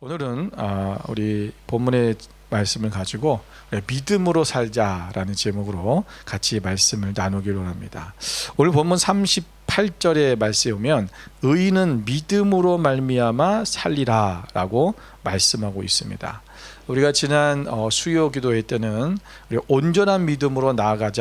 오늘은 우리 본문의 말씀을 가지고 믿음으로 살자라는 제목으로 같이 말씀을 나누기로 합니다. 오늘 본문 38절의 말씀에 보면 의인은 믿음으로 말미암아 살리라라고 말씀하고 있습니다. 우리가 지난 수요 기도회 때는 우리 온전한 믿음으로 나아가는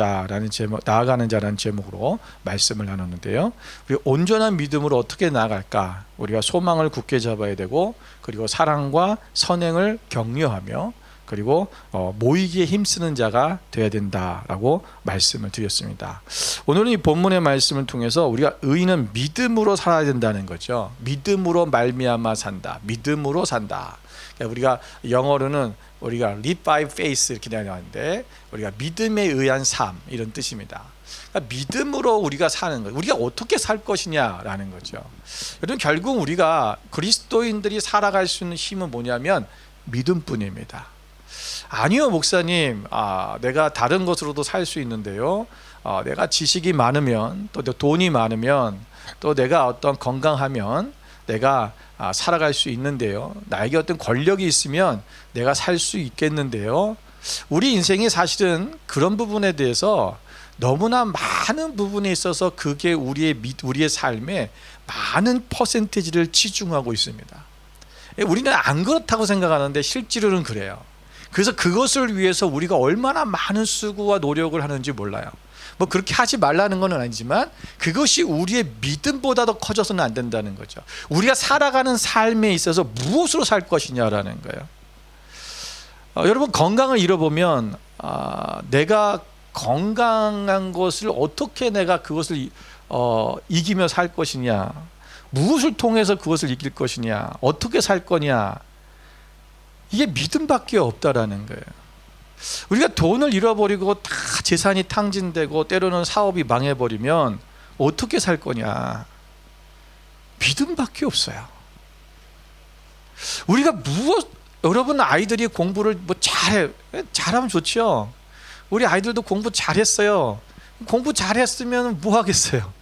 자라는 제목으로 말씀을 나눴는데요. 우리 온전한 믿음으로 어떻게 나아갈까? 우리가 소망을 굳게 잡아야 되고, 그리고 사랑과 선행을 격려하며, 그리고 모이기에 힘쓰는 자가 되어야 된다라고 말씀을 드렸습니다. 오늘은 이 본문의 말씀을 통해서 우리가 의인은 믿음으로 살아야 된다는 거죠. 믿음으로 말미암아 산다. 믿음으로 산다. 우리가 영어로는 우리가 live by faith 이렇게 나오는데, 우리가 믿음에 의한 삶 이런 뜻입니다. 그러니까 믿음으로 우리가 사는 것, 우리가 어떻게 살 것이냐라는 거죠. 여러분, 결국 우리가 그리스도인들이 살아갈 수 있는 힘은 뭐냐면 믿음뿐입니다. 아니요 목사님, 내가 다른 것으로도 살 수 있는데요, 내가 지식이 많으면, 또 돈이 많으면, 또 내가 어떤 건강하면 내가 살아갈 수 있는데요, 나에게 어떤 권력이 있으면 내가 살 수 있겠는데요. 우리 인생이 사실은 그런 부분에 대해서 너무나 많은 부분에 있어서 그게 우리의 삶에 많은 퍼센티지를 치중하고 있습니다. 우리는 안 그렇다고 생각하는데 실제로는 그래요. 그래서 그것을 위해서 우리가 얼마나 많은 수고와 노력을 하는지 몰라요. 뭐 그렇게 하지 말라는 건 아니지만 그것이 우리의 믿음보다도 커져서는 안 된다는 거죠. 우리가 살아가는 삶에 있어서 무엇으로 살 것이냐라는 거예요. 여러분, 건강을 잃어보면 내가 건강한 것을 어떻게 내가 그것을 이기며 살 것이냐, 무엇을 통해서 그것을 이길 것이냐, 어떻게 살 거냐, 이게 믿음밖에 없다라는 거예요. 우리가 돈을 잃어버리고 다 재산이 탕진되고 때로는 사업이 망해버리면 어떻게 살 거냐, 믿음밖에 없어요. 우리가 여러분 아이들이 공부를 잘하면 좋죠. 우리 아이들도 공부 잘했어요. 공부 잘했으면 뭐 하겠어요?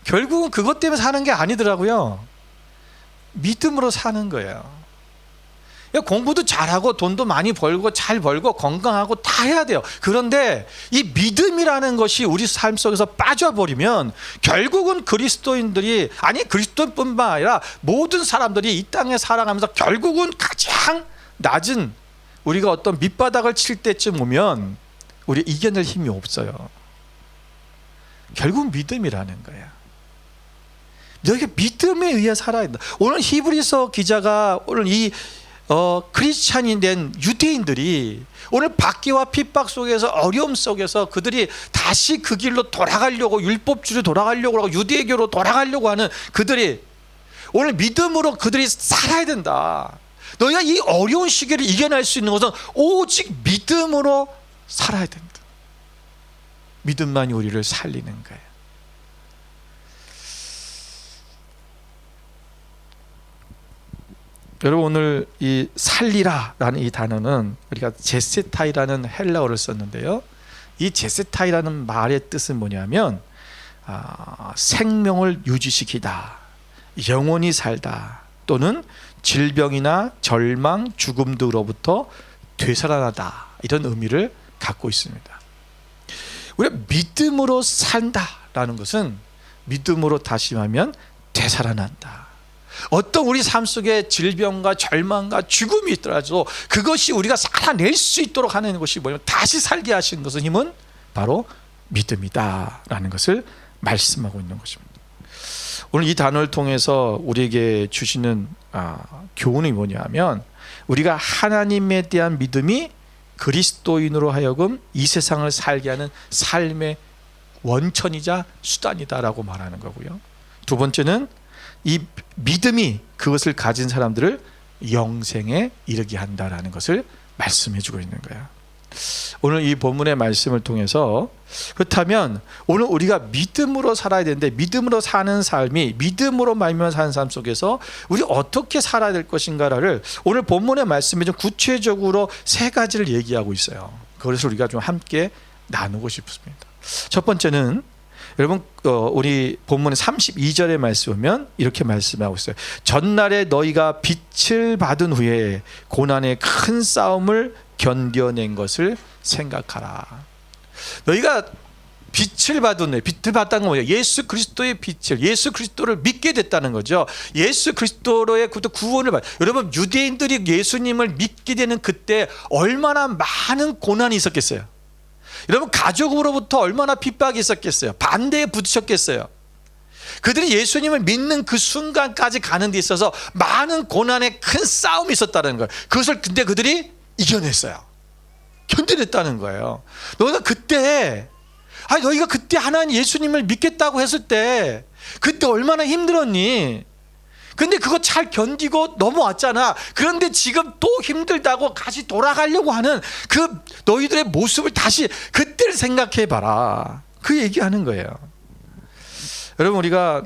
결국은 그것 때문에 사는 게 아니더라고요. 믿음으로 사는 거예요. 공부도 잘하고 돈도 많이 벌고 잘 벌고 건강하고 다 해야 돼요. 그런데 이 믿음이라는 것이 우리 삶 속에서 빠져버리면 결국은 그리스도인들이, 아니 그리스도인뿐만 아니라 모든 사람들이 이 땅에 살아가면서 결국은 가장 낮은, 우리가 어떤 밑바닥을 칠 때쯤 오면 우리 이겨낼 힘이 없어요. 결국 믿음이라는 거야. 너희가 믿음에 의해 살아야 된다. 오늘 히브리서 기자가 오늘 이 크리스찬이 된 유대인들이 오늘 박해와 핍박 속에서, 어려움 속에서 그들이 다시 그 길로 돌아가려고, 율법주의로 돌아가려고 하고 유대교로 돌아가려고 하는 그들이 오늘 믿음으로 그들이 살아야 된다. 너희가 이 어려운 시기를 이겨낼 수 있는 것은 오직 믿음으로 살아야 된다. 믿음만이 우리를 살리는 거예요. 여러분, 오늘 이 살리라라는 이 단어는 우리가 제세타이라는 헬라어를 썼는데요, 이 제세타이라는 말의 뜻은 뭐냐면 생명을 유지시키다, 영원히 살다, 또는 질병이나 절망, 죽음으로부터 되살아나다, 이런 의미를 갖고 있습니다. 우리가 믿음으로 산다라는 것은 믿음으로 다시 말하면 되살아난다. 어떤 우리 삶 속에 질병과 절망과 죽음이 있더라도 그것이 우리가 살아낼 수 있도록 하는 것이 뭐냐면, 다시 살게 하시는 것은 힘은 바로 믿음이다라는 것을 말씀하고 있는 것입니다. 오늘 이 단어를 통해서 우리에게 주시는 교훈이 뭐냐면, 우리가 하나님에 대한 믿음이 그리스도인으로 하여금 이 세상을 살게 하는 삶의 원천이자 수단이다라고 말하는 거고요. 두 번째는 이 믿음이 그것을 가진 사람들을 영생에 이르게 한다라는 것을 말씀해 주고 있는 거야. 오늘 이 본문의 말씀을 통해서, 그렇다면 오늘 우리가 믿음으로 살아야 되는데, 믿음으로 사는 삶이, 믿음으로 말미암아 사는 삶 속에서 우리 어떻게 살아야 될 것인가를 오늘 본문의 말씀에 좀 구체적으로 세 가지를 얘기하고 있어요. 그래서 우리가 좀 함께 나누고 싶습니다. 첫 번째는 여러분 우리 본문의 32절의 말씀 보면 이렇게 말씀하고 있어요. 전날에 너희가 빛을 받은 후에 고난의 큰 싸움을 견뎌낸 것을 생각하라. 너희가 빛을 받은 후에, 빛을 받다는 건 뭐예요? 예수 그리스도의 빛을, 예수 그리스도를 믿게 됐다는 거죠. 예수 그리스도로의 구원을 받. 여러분 유대인들이 예수님을 믿게 되는 그때 얼마나 많은 고난이 있었겠어요. 여러분 가족으로부터 얼마나 핍박이 있었겠어요. 반대에 부딪혔겠어요. 그들이 예수님을 믿는 그 순간까지 가는 데 있어서 많은 고난의 큰 싸움이 있었다는 거예요. 그것을 근데 그들이 이겨냈어요. 견뎌냈다는 거예요. 너희가 그때 하나님 예수님을 믿겠다고 했을 때 그때 얼마나 힘들었니? 근데 그거 잘 견디고 넘어왔잖아. 그런데 지금 또 힘들다고 다시 돌아가려고 하는 그 너희들의 모습을 다시 그때를 생각해 봐라. 그 얘기하는 거예요. 여러분 우리가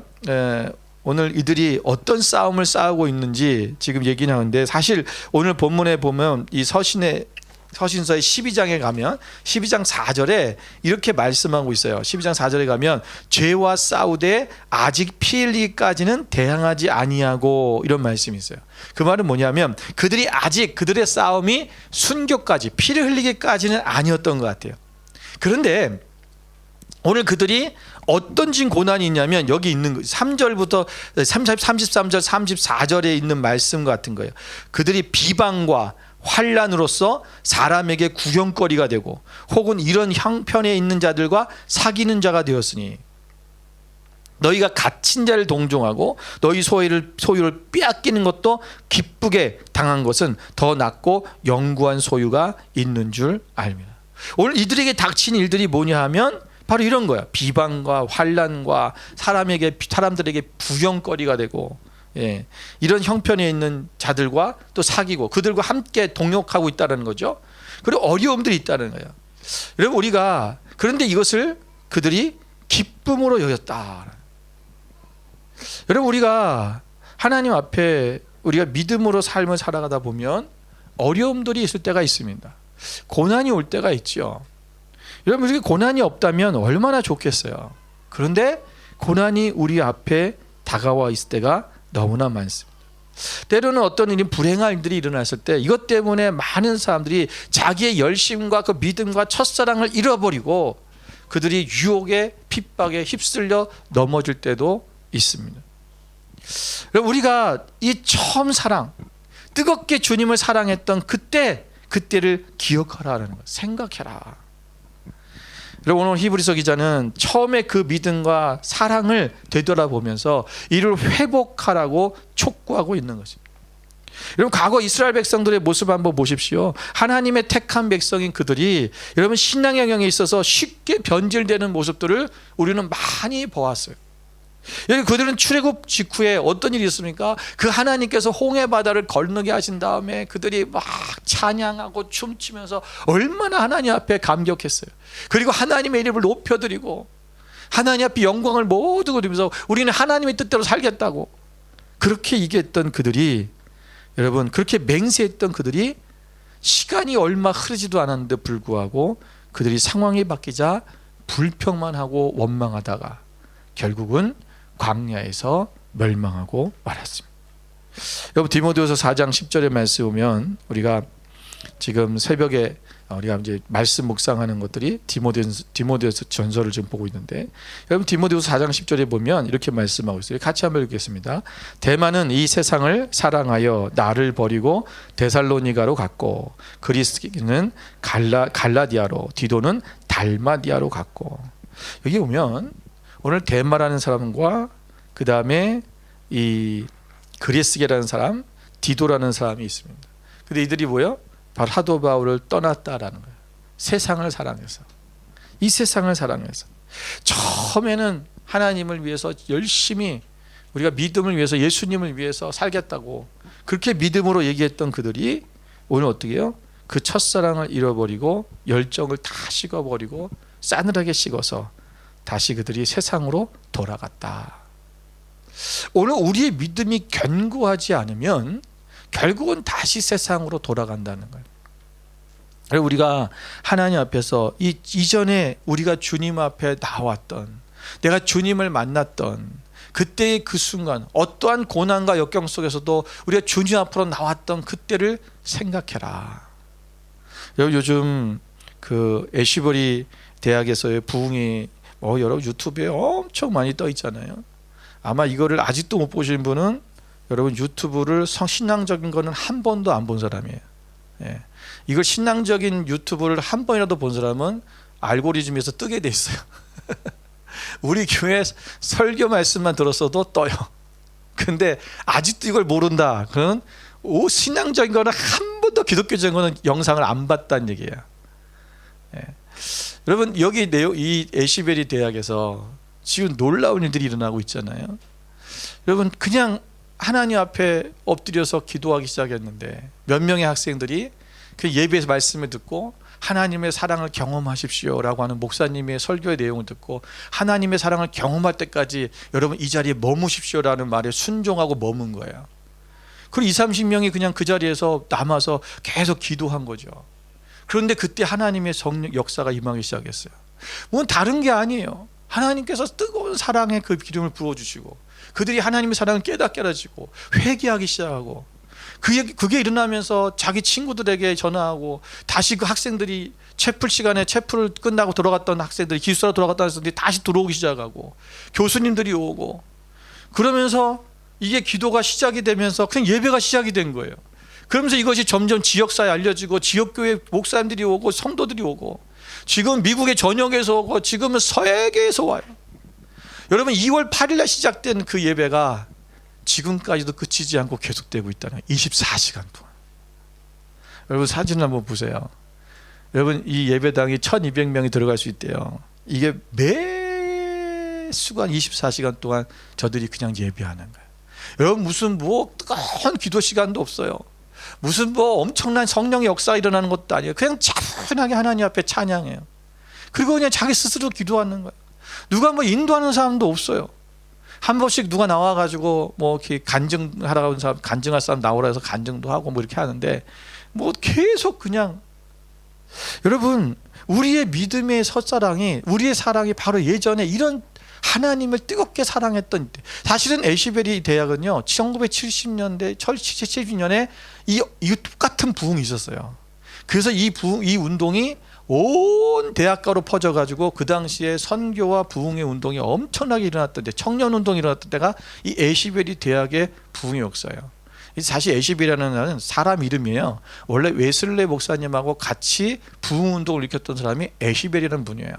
오늘 이들이 어떤 싸움을 싸우고 있는지 지금 얘기는 하는데, 사실 오늘 본문에 보면 이 서신서의 12장에 가면 12장 4절에 이렇게 말씀하고 있어요. 12장 4절에 가면 죄와 싸우되 아직 피 흘리기까지는 대항하지 아니하고, 이런 말씀이 있어요. 그 말은 뭐냐면 그들이 아직 그들의 싸움이 순교까지, 피를 흘리기까지는 아니었던 것 같아요. 그런데 오늘 그들이 어떤 고난이 있냐면 여기 있는 3절부터 33절 34절에 있는 말씀 같은 거예요. 그들이 비방과 환난으로서 사람에게 구경거리가 되고 혹은 이런 형편에 있는 자들과 사귀는 자가 되었으니, 너희가 갇힌 자를 동정하고 너희 소유를 빼앗기는 것도 기쁘게 당한 것은 더 낫고 영구한 소유가 있는 줄 알미라. 오늘 이들에게 닥친 일들이 뭐냐 하면 바로 이런 거야. 비방과 환난과 사람들에게 구경거리가 되고, 이런 형편에 있는 자들과 또 사귀고 그들과 함께 동역하고 있다는 거죠. 그리고 어려움들이 있다는 거예요. 여러분 우리가 그런데 이것을 그들이 기쁨으로 여겼다. 여러분 우리가 하나님 앞에 우리가 믿음으로 삶을 살아가다 보면 어려움들이 있을 때가 있습니다. 고난이 올 때가 있죠. 여러분 우리 고난이 없다면 얼마나 좋겠어요. 그런데 고난이 우리 앞에 다가와 있을 때가 너무나 많습니다. 때로는 어떤 일이 불행한 일들이 일어났을 때 이것 때문에 많은 사람들이 자기의 열심과 그 믿음과 첫사랑을 잃어버리고 그들이 유혹에 핍박에 휩쓸려 넘어질 때도 있습니다. 여러분 우리가 이 처음 사랑, 뜨겁게 주님을 사랑했던 그때를 기억하라는 거, 생각해라. 여러분 오늘 히브리서 기자는 처음에 그 믿음과 사랑을 되돌아보면서 이를 회복하라고 촉구하고 있는 것입니다. 여러분 과거 이스라엘 백성들의 모습 한번 보십시오. 하나님의 택한 백성인 그들이 여러분 신앙 영역에 있어서 쉽게 변질되는 모습들을 우리는 많이 보았어요. 여기 그들은 출애굽 직후에 어떤 일이 있습니까? 그 하나님께서 홍해 바다를 건너게 하신 다음에 그들이 막 찬양하고 춤추면서 얼마나 하나님 앞에 감격했어요. 그리고 하나님의 이름을 높여드리고 하나님 앞에 영광을 모두 드리면서 우리는 하나님의 뜻대로 살겠다고 그렇게 얘기했던 그들이, 여러분 그렇게 맹세했던 그들이 시간이 얼마 흐르지도 않았는데 불구하고 그들이 상황이 바뀌자 불평만 하고 원망하다가 결국은 광야에서 멸망하고 말았습니다. 여러분 디모데후서 4장 10절의 말씀 보면 우리가 지금 새벽에 우리가 이제 말씀 묵상하는 것들이 디모데후서 전서를 지금 보고 있는데, 여러분 디모데후서 4장 10절에 보면 이렇게 말씀하고 있어요. 같이 한번 읽겠습니다. 대만은 이 세상을 사랑하여 나를 버리고 데살로니가로 갔고 그리스는 갈라디아로 디도는 달마디아로 갔고. 여기 보면 오늘 데마라는 사람과 그 다음에 이 그리스게라는 사람, 디도라는 사람이 있습니다. 근데 이들이 뭐예요? 바로 사도 바울을 떠났다라는 거예요. 세상을 사랑해서, 이 세상을 사랑해서 처음에는 하나님을 위해서 열심히 우리가 믿음을 위해서 예수님을 위해서 살겠다고 그렇게 믿음으로 얘기했던 그들이 오늘 어떻게 해요? 그 첫사랑을 잃어버리고 열정을 다 식어버리고 싸늘하게 식어서 다시 그들이 세상으로 돌아갔다. 오늘 우리의 믿음이 견고하지 않으면 결국은 다시 세상으로 돌아간다는 거예요. 우리가 하나님 앞에서 이전에 우리가 주님 앞에 나왔던 내가 주님을 만났던 그때의 그 순간, 어떠한 고난과 역경 속에서도 우리가 주님 앞으로 나왔던 그때를 생각해라. 요즘 그 애쉬버리 대학에서의 부흥이 여러분 유튜브에 엄청 많이 떠 있잖아요. 아마 이거를 아직도 못 보신 분은 여러분 유튜브를 신앙적인 거는 한 번도 안 본 사람이에요. 예. 이걸 신앙적인 유튜브를 한 번이라도 본 사람은 알고리즘에서 뜨게 돼 있어요. 우리 교회 설교 말씀만 들었어도 떠요. 근데 아직도 이걸 모른다. 그러면 신앙적인 거는 한 번도 기독교적인 거는 영상을 안 봤다는 얘기예요. 예. 여러분 여기 이 애쉬베리 대학에서 지금 놀라운 일들이 일어나고 있잖아요. 여러분 그냥 하나님 앞에 엎드려서 기도하기 시작했는데 몇 명의 학생들이 그 예배에서 말씀을 듣고 하나님의 사랑을 경험하십시오라고 하는 목사님의 설교의 내용을 듣고 하나님의 사랑을 경험할 때까지 여러분 이 자리에 머무십시오라는 말에 순종하고 머문 거예요. 그리고 20-30명이 그냥 그 자리에서 남아서 계속 기도한 거죠. 그런데 그때 하나님의 성령 역사가 임하기 시작했어요. 뭔 다른 게 아니에요. 하나님께서 뜨거운 사랑의 그 기름을 부어주시고 그들이 하나님의 사랑을 깨닫게 하시고 회개하기 시작하고 그게 일어나면서 자기 친구들에게 전화하고 다시 그 학생들이 채플 시간에 채플을 끝나고 돌아갔던 학생들이 기숙사로 돌아갔던 학생들이 다시 들어오기 시작하고 교수님들이 오고 그러면서 이게 기도가 시작이 되면서 그냥 예배가 시작이 된 거예요. 그러면서 이것이 점점 지역사회에 알려지고 지역교회 목사님들이 오고 성도들이 오고 지금 미국의 전역에서 오고 지금은 서해계에서 와요. 여러분 2월 8일에 시작된 그 예배가 지금까지도 그치지 않고 계속되고 있다는 24시간 동안. 여러분 사진 한번 보세요. 여러분 이 예배당이 1200명이 들어갈 수 있대요. 이게 매 수간 24시간 동안 저들이 그냥 예배하는 거예요. 여러분 무슨 뜨거운 기도 시간도 없어요. 무슨 엄청난 성령의 역사가 일어나는 것도 아니에요. 그냥 차분하게 하나님 앞에 찬양해요. 그리고 그냥 자기 스스로 기도하는 거예요. 누가 인도하는 사람도 없어요. 한 번씩 누가 나와가지고 이렇게 간증하러 온 사람, 간증할 사람 나오라 해서 간증도 하고 이렇게 하는데 계속 그냥 여러분 우리의 믿음의 첫사랑이 우리의 사랑이 바로 예전에 이런 하나님을 뜨겁게 사랑했던 사실은 애쉬베리 대학은요 1970년대 70년에 이 똑같은 부흥이 있었어요. 그래서 이 운동이 온 대학가로 퍼져가지고 그 당시에 선교와 부흥의 운동이 엄청나게 일어났던 때 청년 운동이 일어났던 때가 이 애쉬베리 대학의 부흥의 역사예요. 사실 애쉬베리라는 사람 이름이에요. 원래 웨슬레 목사님하고 같이 부흥 운동을 일으켰던 사람이 애쉬베리라는 분이에요.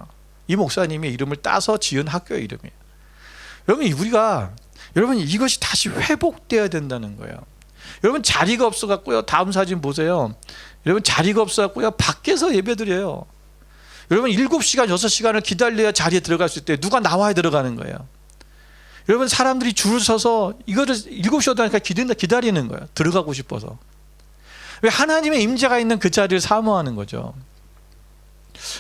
이 목사님의 이름을 따서 지은 학교의 이름이에요. 여러분 이것이 다시 회복되어야 된다는 거예요. 여러분 자리가 없어갖고요. 다음 사진 보세요. 여러분 자리가 없어갖고요. 밖에서 예배드려요. 여러분 7시간 6시간을 기다려야 자리에 들어갈 수 있대요. 누가 나와야 들어가는 거예요. 여러분 사람들이 줄을 서서 이거를 7시 오다니까 기다리는 거예요. 들어가고 싶어서. 왜 하나님의 임재가 있는 그 자리를 사모하는 거죠.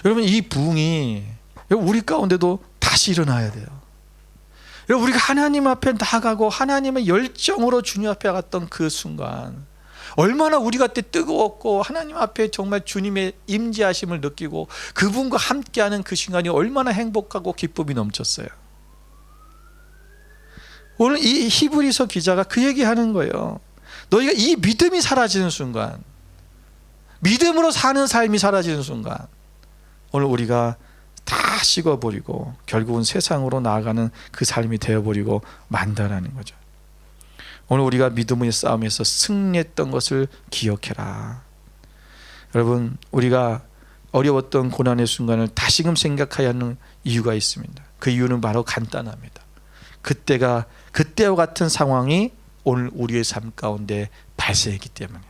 여러분 이 부흥이 우리 가운데도 다시 일어나야 돼요. 우리가 하나님 앞에 나아가고 하나님의 열정으로 주님 앞에 갔던 그 순간 얼마나 우리가 그때 뜨거웠고 하나님 앞에 정말 주님의 임재하심을 느끼고 그분과 함께하는 그 시간이 얼마나 행복하고 기쁨이 넘쳤어요. 오늘 이 히브리서 기자가 그 얘기하는 거예요. 너희가 이 믿음이 사라지는 순간, 믿음으로 사는 삶이 사라지는 순간 오늘 우리가 다 식어버리고 결국은 세상으로 나아가는 그 삶이 되어버리고 만다라는 거죠. 오늘 우리가 믿음의 싸움에서 승리했던 것을 기억해라. 여러분 우리가 어려웠던 고난의 순간을 다시금 생각해야 하는 이유가 있습니다. 그 이유는 바로 간단합니다. 그때와 같은 상황이 오늘 우리의 삶 가운데 발생했기 때문에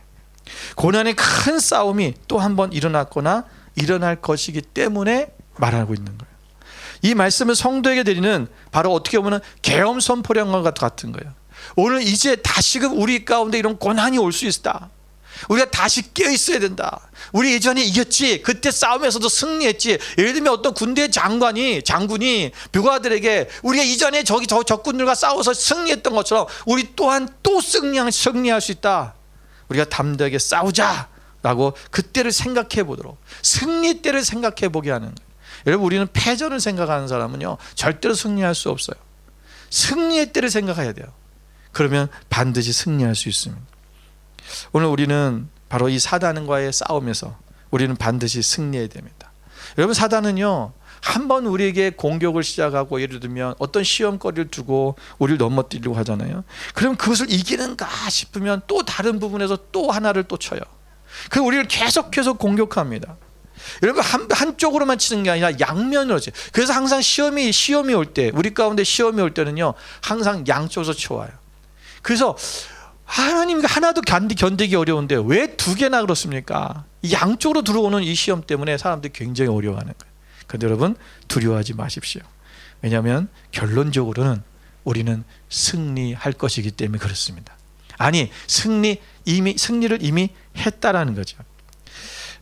고난의 큰 싸움이 또 한 번 일어났거나 일어날 것이기 때문에 말하고 있는 거예요. 이 말씀을 성도에게 드리는 바로 어떻게 보면 계엄 선포령과 같은 거예요. 오늘 이제 다시금 우리 가운데 이런 고난이 올 수 있다. 우리가 다시 깨어 있어야 된다. 우리 예전에 이겼지. 그때 싸움에서도 승리했지. 예를 들면 어떤 군대 장군이 묘가들에게 우리가 이전에 저 적군들과 싸워서 승리했던 것처럼 우리 또한 또 승리할 수 있다. 우리가 담대하게 싸우자 라고 그때를 생각해 보도록 승리 때를 생각해 보게 하는 거예요. 여러분, 우리는 패전을 생각하는 사람은요 절대로 승리할 수 없어요. 승리의 때를 생각해야 돼요. 그러면 반드시 승리할 수 있습니다. 오늘 우리는 바로 이 사단과의 싸움에서 우리는 반드시 승리해야 됩니다. 여러분, 사단은요 한번 우리에게 공격을 시작하고, 예를 들면 어떤 시험거리를 두고 우리를 넘어뜨리려고 하잖아요. 그럼 그것을 이기는가 싶으면 또 다른 부분에서 또 하나를 또 쳐요. 그 우리를 계속해서 공격합니다. 여러분, 한쪽으로만 치는 게 아니라 양면으로 쳐요. 그래서 항상 시험이 올 때, 우리 가운데 시험이 올 때는요 항상 양쪽에서 쳐와요. 그래서 하나님, 하나도 견디기 어려운데 왜 두 개나 그렇습니까? 이 양쪽으로 들어오는 이 시험 때문에 사람들이 굉장히 어려워하는 거예요. 그런데 여러분, 두려워하지 마십시오. 왜냐하면 결론적으로는 우리는 승리할 것이기 때문에 그렇습니다. 아니, 승리를 이미 했다라는 거죠.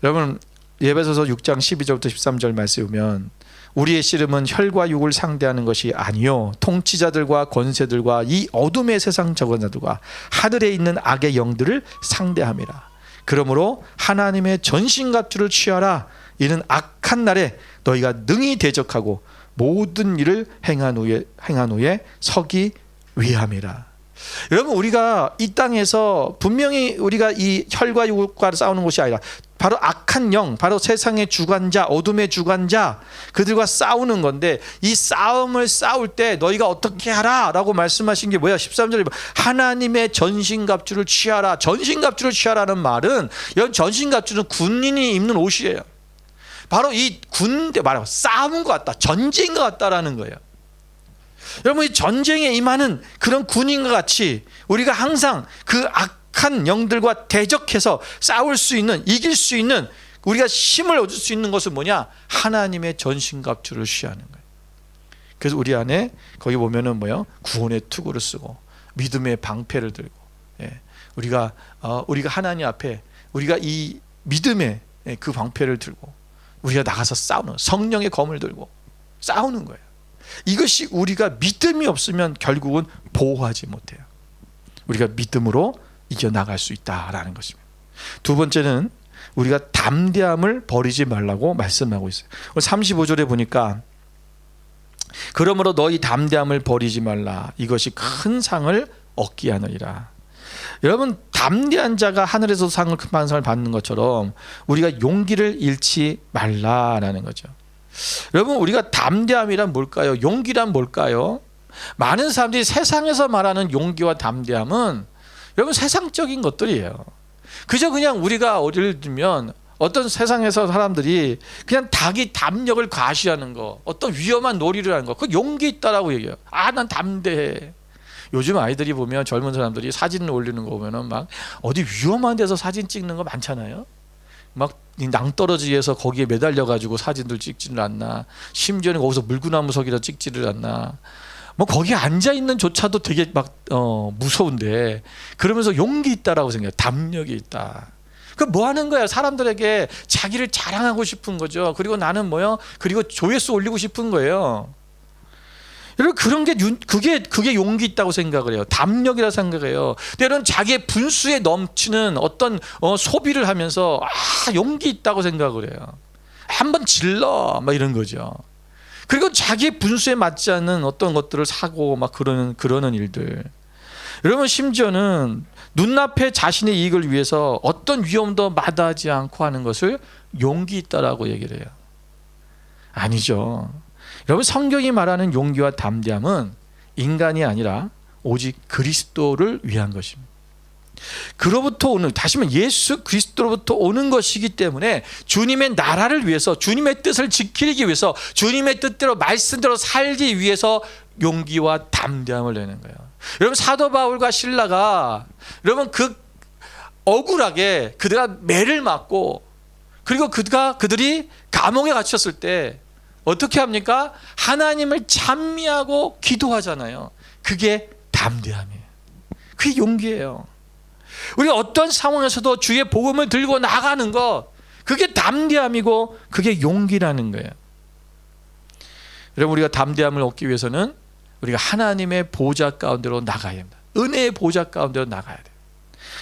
여러분, 에베소서 6장 12절부터 13절 말씀에 보면, 우리의 씨름은 혈과 육을 상대하는 것이 아니요 통치자들과 권세들과 이 어둠의 세상 저권자들과 하늘에 있는 악의 영들을 상대함이라. 그러므로 하나님의 전신갑주를 취하라. 이는 악한 날에 너희가 능히 대적하고 모든 일을 행한 후에 서기 위함이라. 여러분, 우리가 이 땅에서 분명히 우리가 이 혈과 육과 싸우는 것이 아니라 바로 악한 영, 바로 세상의 주관자, 어둠의 주관자, 그들과 싸우는 건데, 이 싸움을 싸울 때 너희가 어떻게 하라 라고 말씀하신 게 뭐야? 13절에 하나님의 전신갑주를 취하라. 전신갑주를 취하라는 말은, 이런 전신갑주는 군인이 입는 옷이에요. 바로 이 군대 말하고 싸움인 것 같다, 전쟁인 것 같다라는 거예요. 여러분, 이 전쟁에 임하는 그런 군인과 같이 우리가 항상 그 악한 영들과 대적해서 싸울 수 있는, 이길 수 있는, 우리가 힘을 얻을 수 있는 것은 뭐냐? 하나님의 전신갑주를 취하는 거예요. 그래서 우리 안에 거기 보면은 뭐요? 구원의 투구를 쓰고 믿음의 방패를 들고, 우리가 하나님 앞에 우리가 이 믿음의 그 방패를 들고 우리가 나가서 싸우는, 성령의 검을 들고 싸우는 거예요. 이것이, 우리가 믿음이 없으면 결국은 보호하지 못해요. 우리가 믿음으로 이겨나갈 수 있다라는 것입니다. 두 번째는 우리가 담대함을 버리지 말라고 말씀하고 있어요. 35절에 보니까, 그러므로 너희 담대함을 버리지 말라. 이것이 큰 상을 얻게 하느니라. 여러분, 담대한 자가 하늘에서 큰 상을 받는 것처럼 우리가 용기를 잃지 말라라는 거죠. 여러분, 우리가 담대함이란 뭘까요? 용기란 뭘까요? 많은 사람들이 세상에서 말하는 용기와 담대함은 여러분 세상적인 것들이에요. 그저 그냥 우리가 예를 들면 어떤 세상에서 사람들이 그냥 자기 담력을 과시하는 거, 어떤 위험한 놀이를 하는 거, 그 용기 있다라고 얘기해요. 아, 난 담대해. 요즘 아이들이 보면, 젊은 사람들이 사진을 올리는 거 보면은 막 어디 위험한 데서 사진 찍는 거 많잖아요. 막 낭떠러지에서 거기에 매달려 가지고 사진들 찍지를 않나, 심지어는 거기서 물구나무석이라 찍지를 않나, 뭐 거기에 앉아 있는 조차도 되게 막 무서운데, 그러면서 용기 있다라고 생각해요. 담력이 있다. 그 뭐 하는 거야? 사람들에게 자기를 자랑하고 싶은 거죠. 그리고 나는 그리고 조회수 올리고 싶은 거예요. 여러분, 그런 게 그게 용기 있다고 생각을 해요. 담력이라 생각해요. 때로는 자기의 분수에 넘치는 어떤 소비를 하면서 용기 있다고 생각을 해요. 한번 질러 막 이런 거죠. 그리고 자기의 분수에 맞지 않는 어떤 것들을 사고 막 그러는 일들. 여러분, 심지어는 눈앞에 자신의 이익을 위해서 어떤 위험도 마다하지 않고 하는 것을 용기 있다라고 얘기를 해요. 아니죠. 여러분, 성경이 말하는 용기와 담대함은 인간이 아니라 오직 그리스도를 위한 것입니다. 그로부터 오는, 다시 말하면 예수 그리스도로부터 오는 것이기 때문에 주님의 나라를 위해서, 주님의 뜻을 지키기 위해서, 주님의 뜻대로 말씀대로 살기 위해서 용기와 담대함을 내는 거예요. 여러분, 사도 바울과 실라가, 여러분, 억울하게 그들가 매를 맞고, 그리고 그들이 감옥에 갇혔을 때 어떻게 합니까? 하나님을 찬미하고 기도하잖아요. 그게 담대함이에요. 그게 용기예요. 우리가 어떤 상황에서도 주의 복음을 들고 나가는 것, 그게 담대함이고 그게 용기라는 거예요. 여러분, 우리가 담대함을 얻기 위해서는 우리가 하나님의 보좌 가운데로 나가야 합니다. 은혜의 보좌 가운데로 나가야 돼요.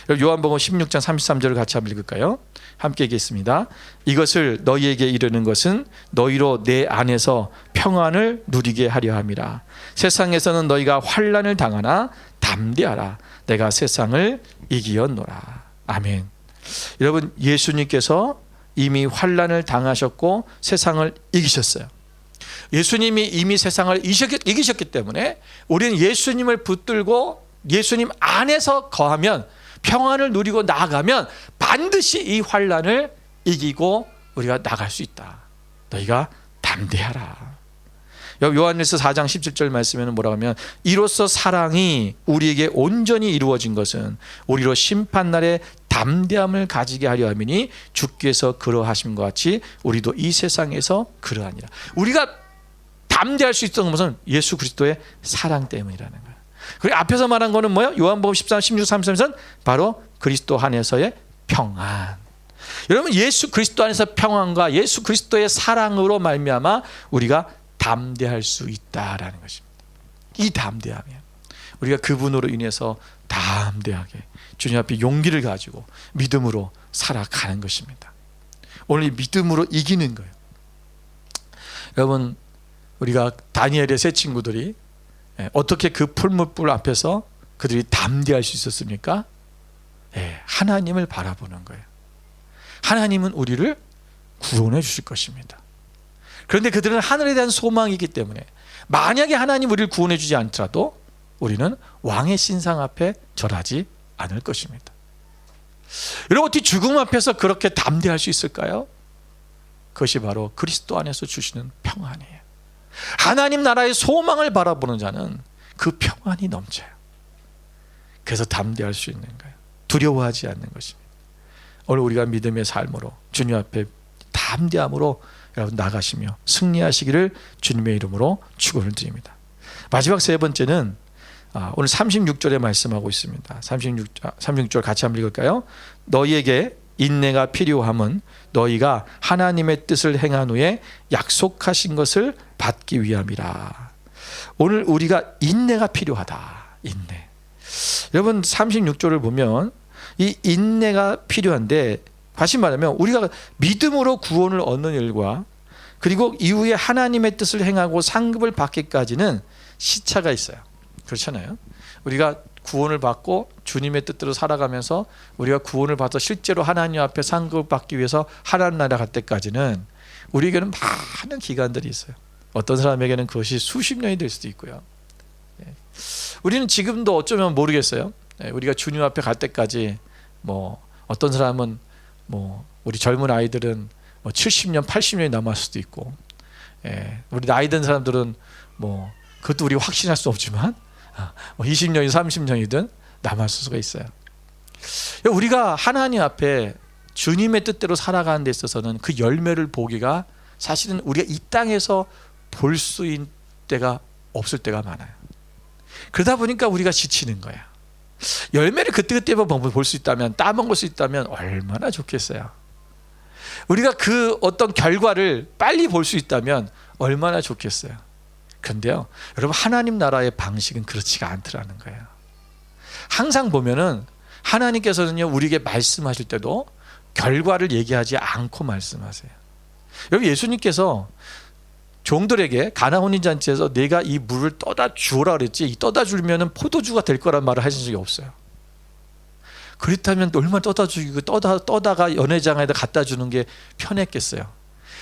요한복음 16장 33절을 같이 한번 읽을까요? 함께 읽겠습니다. 이것을 너희에게 이르는 것은 너희로 내 안에서 평안을 누리게 하려 함이라. 세상에서는 너희가 환난을 당하나 담대하라. 내가 세상을 이기었노라. 아멘. 여러분, 예수님께서 이미 환난을 당하셨고 세상을 이기셨어요. 예수님이 이미 세상을 이기셨기 때문에 우리는 예수님을 붙들고 예수님 안에서 거하면, 평안을 누리고 나아가면 반드시 이 환난을 이기고 우리가 나갈 수 있다. 너희가 담대하라. 요한일서 4장 17절 말씀에는 뭐라고 하면, 이로써 사랑이 우리에게 온전히 이루어진 것은 우리로 심판날에 담대함을 가지게 하려 함이니 주께서 그러하심과 같이 우리도 이 세상에서 그러하니라. 우리가 담대할 수 있었던 것은 예수 그리스도의 사랑 때문이라는 거예요. 그리고 앞에서 말한 거는 뭐예요? 요한복음 13, 16, 33에서는 바로 그리스도 안에서의 평안. 여러분, 예수 그리스도 안에서 평안과 예수 그리스도의 사랑으로 말미암아 우리가 담대할 수 있다라는 것입니다. 이 담대함이에요. 우리가 그분으로 인해서 담대하게 주님 앞에 용기를 가지고 믿음으로 살아가는 것입니다. 오늘 이 믿음으로 이기는 거예요. 여러분, 우리가 다니엘의 세 친구들이 어떻게 그 풀무불 앞에서 그들이 담대할 수 있었습니까? 하나님을 바라보는 거예요. 하나님은 우리를 구원해 주실 것입니다. 그런데 그들은 하늘에 대한 소망이 있기 때문에 만약에 하나님 우리를 구원해 주지 않더라도 우리는 왕의 신상 앞에 절하지 않을 것입니다. 여러분, 어떻게 죽음 앞에서 그렇게 담대할 수 있을까요? 그것이 바로 그리스도 안에서 주시는 평안이에요. 하나님 나라의 소망을 바라보는 자는 그 평안이 넘쳐요. 그래서 담대할 수 있는 거예요. 두려워하지 않는 것입니다. 오늘 우리가 믿음의 삶으로 주님 앞에 담대함으로 여러분 나가시며 승리하시기를 주님의 이름으로 축원을 드립니다. 마지막 세 번째는 오늘 36절에 말씀하고 있습니다. 36절 같이 한번 읽을까요? 너희에게 인내가 필요함은 너희가 하나님의 뜻을 행한 후에 약속하신 것을 받기 위함이라. 오늘 우리가 인내가 필요하다. 인내. 여러분, 36절을 보면 이 인내가 필요한데, 다시 말하면 우리가 믿음으로 구원을 얻는 일과 그리고 이후에 하나님의 뜻을 행하고 상급을 받기까지는 시차가 있어요. 그렇잖아요. 우리가 구원을 받고 주님의 뜻대로 살아가면서 우리가 구원을 받아 실제로 하나님 앞에 상급을 받기 위해서 하나님 나라 갈 때까지는 우리에게는 많은 기간들이 있어요. 어떤 사람에게는 그것이 수십 년이 될 수도 있고요. 우리는 지금도 어쩌면 모르겠어요. 우리가 주님 앞에 갈 때까지 어떤 사람은 우리 젊은 아이들은 70년, 80년이 남았을 수도 있고, 우리 나이 든 사람들은 그것도 우리가 확신할 수 없지만 20년이든 30년이든 남았을 수가 있어요. 우리가 하나님 앞에 주님의 뜻대로 살아가는 데 있어서는 그 열매를 보기가 사실은 우리가 이 땅에서 볼 수 있는 때가 없을 때가 많아요. 그러다 보니까 우리가 지치는 거야. 열매를 그때그때 볼 수 있다면, 따먹을 수 있다면 얼마나 좋겠어요. 우리가 그 어떤 결과를 빨리 볼 수 있다면 얼마나 좋겠어요. 그런데요, 여러분, 하나님 나라의 방식은 그렇지가 않더라는 거예요. 항상 보면은 하나님께서는요, 우리에게 말씀하실 때도 결과를 얘기하지 않고 말씀하세요. 여러분, 예수님께서 종들에게 가나 혼인잔치에서 내가 이 물을 떠다 주오라 그랬지, 이 떠다 주면은 포도주가 될 거란 말을 하신 적이 없어요. 그렇다면 얼마나 떠다 주고 떠다가 연회장에다 갖다 주는 게 편했겠어요.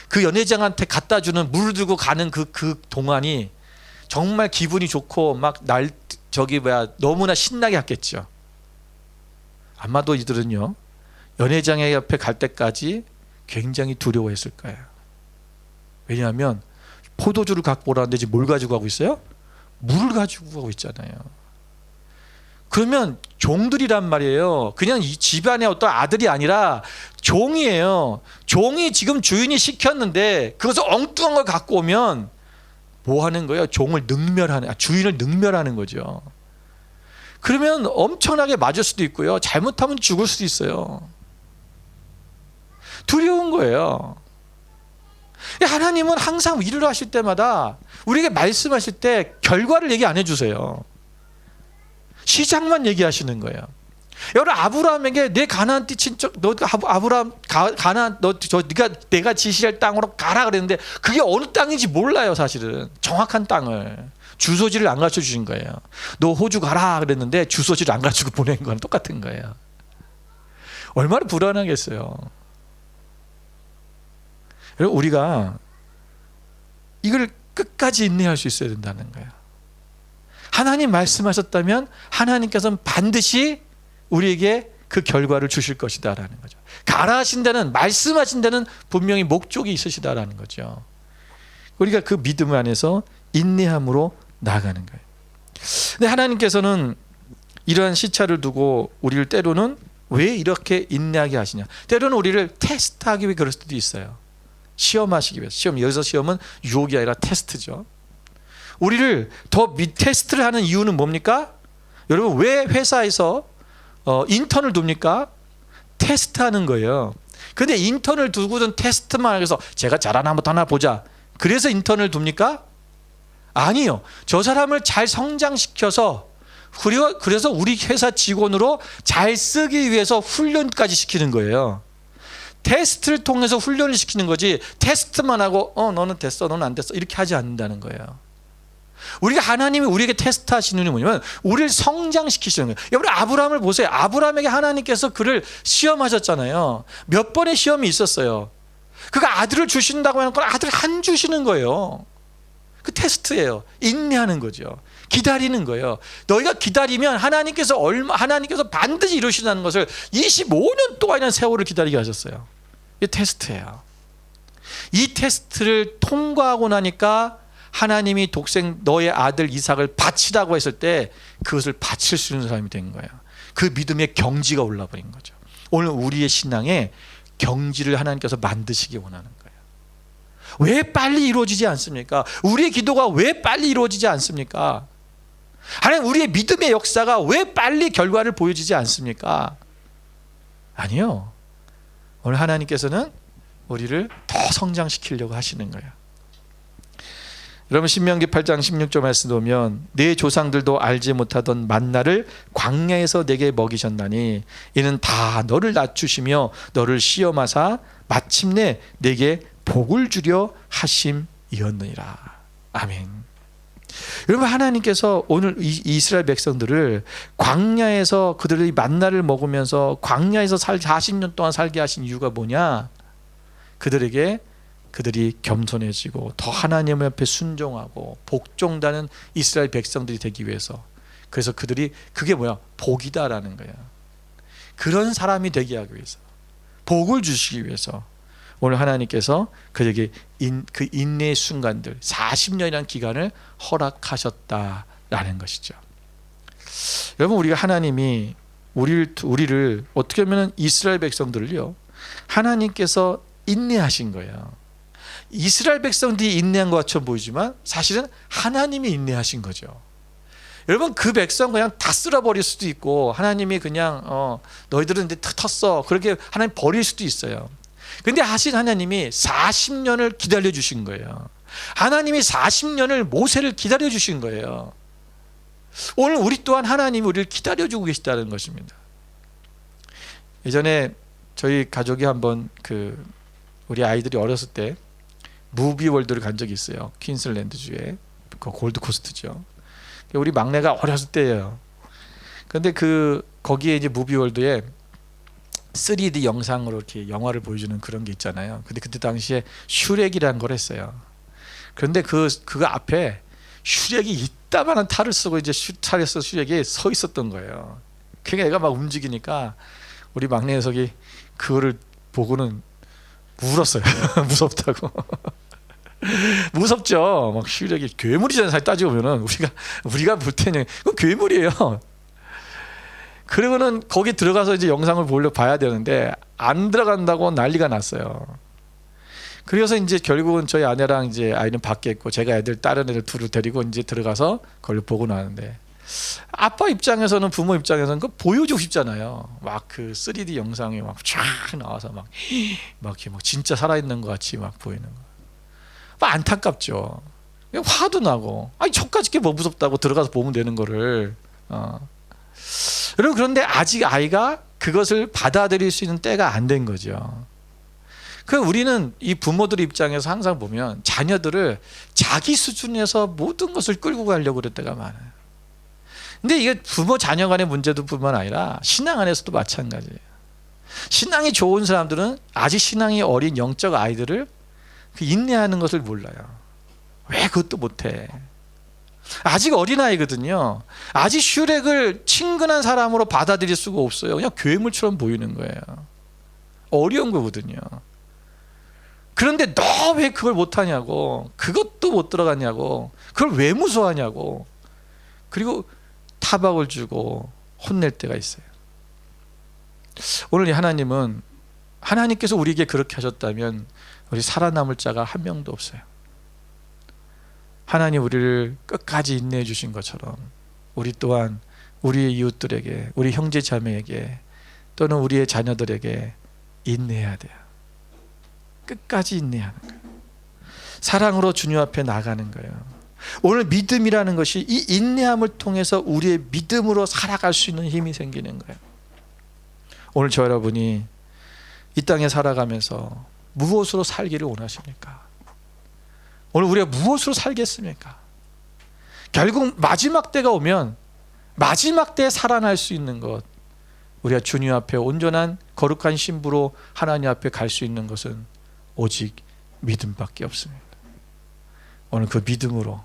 그 연회장한테 갖다 주는 물을 들고 가는 그 동안이 정말 기분이 좋고 너무나 신나게 했겠죠. 아마도 이들은요, 연회장의 옆에 갈 때까지 굉장히 두려워했을 거예요. 왜냐하면 포도주를 갖고 오라는데 지금 뭘 가지고 가고 있어요? 물을 가지고 가고 있잖아요. 그러면 종들이란 말이에요. 그냥 이 집안의 어떤 아들이 아니라 종이에요. 종이 지금 주인이 시켰는데 그것을 엉뚱한 걸 갖고 오면 뭐 하는 거예요? 주인을 능멸하는 거죠. 그러면 엄청나게 맞을 수도 있고요, 잘못하면 죽을 수도 있어요. 두려운 거예요. 하나님은 항상 일을 하실 때마다 우리에게 말씀하실 때 결과를 얘기 안 해주세요. 시작만 얘기하시는 거예요. 여러분, 아브라함에게 내 가나안 땅 친척, 너 아브라함 가나안 네가 내가 지시할 땅으로 가라 그랬는데 그게 어느 땅인지 몰라요. 사실은 정확한 땅을 주소지를 안 가르쳐 주신 거예요. 너 호주 가라 그랬는데 주소지를 안 가르치고 보낸 건 똑같은 거예요. 얼마나 불안하겠어요. 여러분, 우리가 이걸 끝까지 인내할 수 있어야 된다는 거예요. 하나님 말씀하셨다면 하나님께서는 반드시 우리에게 그 결과를 주실 것이다라는 거죠. 가라 하신 데는, 말씀하신 데는 분명히 목적이 있으시다라는 거죠. 우리가 그 믿음 안에서 인내함으로 나아가는 거예요. 근데 하나님께서는 이러한 시차를 두고 우리를 때로는 왜 이렇게 인내하게 하시냐, 때로는 우리를 테스트하기 위해 그럴 수도 있어요. 시험하시기 위해서. 여기서 시험은 유혹이 아니라 테스트죠. 우리를 더 테스트를 하는 이유는 뭡니까? 여러분, 왜 회사에서 인턴을 둡니까? 테스트하는 거예요. 근데 인턴을 두고든 테스트만 해서 제가 잘하나 하나 보자, 그래서 인턴을 둡니까? 아니요. 저 사람을 잘 성장시켜서, 그래서 우리 회사 직원으로 잘 쓰기 위해서 훈련까지 시키는 거예요. 테스트를 통해서 훈련을 시키는 거지, 테스트만 하고 너는 됐어, 너는 안 됐어, 이렇게 하지 않는다는 거예요. 우리가, 하나님이 우리에게 테스트하시는 이유는 뭐냐면 우리를 성장시키시는 거예요. 여러분, 아브라함을 보세요. 아브라함에게 하나님께서 그를 시험하셨잖아요. 몇 번의 시험이 있었어요. 그가 아들을 주신다고 하는 건 아들을 안 주시는 거예요. 그 테스트예요. 인내하는 거죠. 기다리는 거예요. 너희가 기다리면 하나님께서 반드시 이루신다는 것을 25년 동안이라는 세월을 기다리게 하셨어요. 이게 테스트예요. 이 테스트를 통과하고 나니까 하나님이 너의 아들 이삭을 바치라고 했을 때 그것을 바칠 수 있는 사람이 된 거예요. 그 믿음의 경지가 올라버린 거죠. 오늘 우리의 신앙에 경지를 하나님께서 만드시기 원하는 거예요. 왜 빨리 이루어지지 않습니까? 우리의 기도가 왜 빨리 이루어지지 않습니까? 하나님, 우리의 믿음의 역사가 왜 빨리 결과를 보여주지 않습니까? 아니요. 오늘 하나님께서는 우리를 더 성장시키려고 하시는 거예요. 여러분, 신명기 8장 16절 말씀 보면 내 조상들도 알지 못하던 만나를 광야에서 내게 먹이셨나니 이는 다 너를 낮추시며 너를 시험하사 마침내 내게 복을 주려 하심이었느니라. 아멘. 여러분, 하나님께서 오늘 이스라엘 백성들을 광야에서 그들이 만나를 먹으면서 광야에서 40년 동안 살게 하신 이유가 뭐냐? 그들이 겸손해지고 더 하나님 앞에 순종하고 복종하는 이스라엘 백성들이 되기 위해서. 그래서 그게 뭐야? 복이다라는 거야. 그런 사람이 되게 하기 위해서, 복을 주시기 위해서 오늘 하나님께서 그에게 그 인내의 순간들 40년이라는 기간을 허락하셨다라는 것이죠. 여러분, 우리가 하나님이 우리를 어떻게 보면 이스라엘 백성들을요, 하나님께서 인내하신 거예요. 이스라엘 백성들이 인내한 것 같이 보이지만 사실은 하나님이 인내하신 거죠. 여러분, 그 백성 그냥 다 쓸어버릴 수도 있고 하나님이 그냥 너희들은 이제 텄어, 그렇게 하나님 버릴 수도 있어요. 근데 하나님이 40년을 기다려 주신 거예요. 하나님이 40년을 모세를 기다려 주신 거예요. 오늘 우리 또한 하나님이 우리를 기다려 주고 계시다는 것입니다. 예전에 저희 가족이 한번 우리 아이들이 어렸을 때 무비월드를 간 적이 있어요. 퀸슬랜드주에 그 골드코스트죠. 우리 막내가 어렸을 때예요. 근데 거기에 이제 무비월드에 3D 영상으로 이렇게 영화를 보여주는 그런 게 있잖아요. 근데 그때 당시에 슈렉이라는 걸 했어요. 그런데 그거 앞에 슈렉이 이따만한 탈을 쓰고 이제 탈에서 슈렉이 서 있었던 거예요. 그게 애가 막 움직이니까 우리 막내 녀석이 그거를 보고는 울었어요. 무섭다고. 무섭죠. 막 슈렉이 괴물이잖아요. 사실 따지고 보면은 우리가 볼 때는 그건 괴물이에요. 그리고는 거기 들어가서 이제 영상을 봐야 되는데 안 들어간다고 난리가 났어요. 그래서 이제 결국은 저희 아내랑 이제 아이는 밖에 있고 제가 다른 애들 둘을 데리고 이제 들어가서 그걸 보고 나왔는데, 아빠 입장에서는, 부모 입장에서는 그거 보여주고 싶잖아요. 막 그 3D 영상이 막 쫙 나와서 막 이렇게 막 진짜 살아있는 것 같이 막 보이는 거. 막 안타깝죠. 화도 나고, 저까짓 게 뭐 무섭다고 들어가서 보면 되는 거를. 여러분, 그런데 아직 아이가 그것을 받아들일 수 있는 때가 안 된 거죠. 그 우리는 이 부모들 입장에서 항상 보면 자녀들을 자기 수준에서 모든 것을 끌고 가려고 그럴 때가 많아요. 근데 이게 부모 자녀 간의 문제도 뿐만 아니라 신앙 안에서도 마찬가지예요. 신앙이 좋은 사람들은 아직 신앙이 어린 영적 아이들을 인내하는 것을 몰라요. 왜 그것도 못해? 아직 어린아이거든요. 아직 슈렉을 친근한 사람으로 받아들일 수가 없어요. 그냥 괴물처럼 보이는 거예요. 어려운 거거든요. 그런데 너 왜 그걸 못하냐고, 그것도 못 들어갔냐고, 그걸 왜 무서워하냐고, 그리고 타박을 주고 혼낼 때가 있어요. 오늘 이 하나님은, 하나님께서 우리에게 그렇게 하셨다면 우리 살아남을 자가 한 명도 없어요. 하나님 우리를 끝까지 인내해 주신 것처럼 우리 또한 우리의 이웃들에게, 우리 형제 자매에게, 또는 우리의 자녀들에게 인내해야 돼요. 끝까지 인내하는 거예요. 사랑으로 주님 앞에 나가는 거예요. 오늘 믿음이라는 것이 이 인내함을 통해서 우리의 믿음으로 살아갈 수 있는 힘이 생기는 거예요. 오늘 저 여러분이 이 땅에 살아가면서 무엇으로 살기를 원하십니까? 오늘 우리가 무엇으로 살겠습니까? 결국 마지막 때가 오면 마지막 때에 살아날 수 있는 것, 우리가 주님 앞에 온전한 거룩한 신부로 하나님 앞에 갈 수 있는 것은 오직 믿음밖에 없습니다. 오늘 그 믿음으로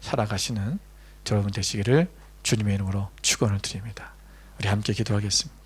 살아가시는 여러분 되시기를 주님의 이름으로 축원을 드립니다. 우리 함께 기도하겠습니다.